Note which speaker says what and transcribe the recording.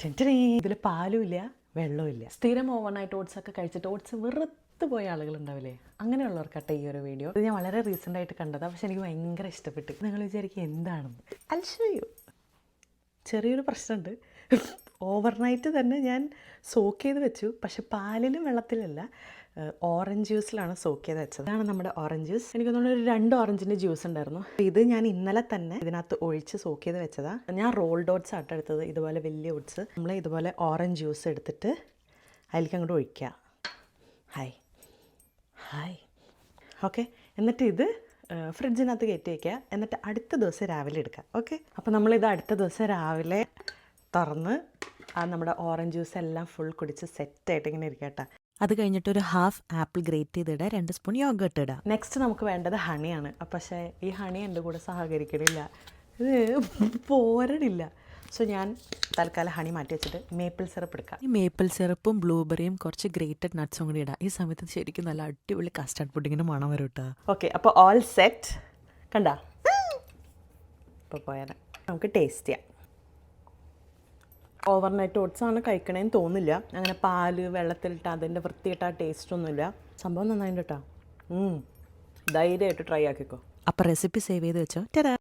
Speaker 1: ഇതിൽ പാലും ഇല്ല വെള്ളവും ഇല്ല. സ്ഥിരം ഓവർനൈറ്റ് ഓട്സ് ഒക്കെ കഴിച്ചിട്ട് ഓട്സ് വെറുത്ത് പോയ ആളുകളുണ്ടാവില്ലേ, അങ്ങനെയുള്ളവർക്കട്ടെ ഈ ഒരു വീഡിയോ. ഇത് ഞാൻ വളരെ റീസെൻ്റ് ആയിട്ട് കണ്ടതാണ്, പക്ഷെ എനിക്ക് ഭയങ്കര ഇഷ്ടപ്പെട്ടു. നിങ്ങൾ വിചാരിക്കുക എന്താണെന്ന്. അൽഷയോ ചെറിയൊരു പ്രശ്നമുണ്ട്. ഓവർനൈറ്റ് തന്നെ ഞാൻ സോക്ക് ചെയ്ത് വെച്ചു, പക്ഷെ പാലിലും വെള്ളത്തിലല്ല, ഓറഞ്ച് ജ്യൂസിലാണ് സോക്ക് ചെയ്ത് വെച്ചത്. ഇതാണ് നമ്മുടെ ഓറഞ്ച് ജ്യൂസ്. എനിക്ക് തോന്നുന്നു ഒരു 2 ഓറഞ്ചിൻ്റെ ജ്യൂസ് ഉണ്ടായിരുന്നു. ഇത് ഞാൻ ഇന്നലെ തന്നെ ഇതിനകത്ത് ഒഴിച്ച് സോക്ക് ചെയ്ത് വെച്ചതാണ്. ഞാൻ റോൾഡ് ഓട്സ് ആട്ടോ എടുത്തത്, ഇതുപോലെ വലിയ ഓട്സ്. നമ്മൾ ഇതുപോലെ ഓറഞ്ച് ജ്യൂസ് എടുത്തിട്ട് അതിലേക്ക് അങ്ങോട്ട് ഒഴിക്കുക. Hi okay. എന്നിട്ട് ഇത് ഫ്രിഡ്ജിനകത്ത് കയറ്റി വയ്ക്കുക. എന്നിട്ട് അടുത്ത ദിവസം രാവിലെ എടുക്കുക. ഓക്കെ, അപ്പോൾ നമ്മളിത് അടുത്ത ദിവസം രാവിലെ തുറന്ന് നമ്മുടെ ഓറഞ്ച് ജ്യൂസ് എല്ലാം ഫുൾ കുടിച്ച് സെറ്റായിട്ട് ഇങ്ങനെ ഇരിക്കുക കേട്ടോ.
Speaker 2: അത് കഴിഞ്ഞിട്ട് ഒരു ഹാഫ് ആപ്പിൾ ഗ്രേറ്റ് ചെയ്തിടുക, 2 സ്പൂൺ യോഗട്ട് ഇടുക.
Speaker 1: നെക്സ്റ്റ് നമുക്ക് വേണ്ടത് ഹണിയാണ്. പക്ഷേ ഈ ഹണി എൻ്റെ കൂടെ സഹകരിക്കണില്ല, ഇത് പോരണില്ല. സോ ഞാൻ തൽക്കാലം ഹണി മാറ്റി വെച്ചിട്ട് മേപ്പിൾ സിറപ്പ് എടുക്കാം.
Speaker 2: ഈ മേപ്പിൾ സിറപ്പും ബ്ലൂബെറിയും കുറച്ച് ഗ്രേറ്റഡ് നട്ട്സും കൂടി ഇടാം. ഈ സമയത്ത് ശരിക്കും നല്ല അടിപൊളി കസ്റ്റാർഡ് പുഡിങ്ങിന് മണം വരും കേട്ടോ.
Speaker 1: ഓക്കെ, അപ്പോൾ ഓൾ സെറ്റ്. കണ്ട ഇപ്പോൾ പോയാൽ നമുക്ക് ടേസ്റ്റ് ചെയ്യാം. ഓവർനൈറ്റ് ഓട്സ് ആണ് കഴിക്കണേന്ന് തോന്നില്ല. അങ്ങനെ പാല് വെള്ളത്തിലിട്ട് അതിൻ്റെ വൃത്തിയിട്ട ടേസ്റ്റൊന്നുമില്ല. സംഭവം നന്നായിട്ട് കേട്ടോ. ധൈര്യമായിട്ട് ട്രൈ ആക്കിക്കോ.
Speaker 2: അപ്പോൾ റെസിപ്പി സേവ് ചെയ്ത് വെച്ചോ. ടാ.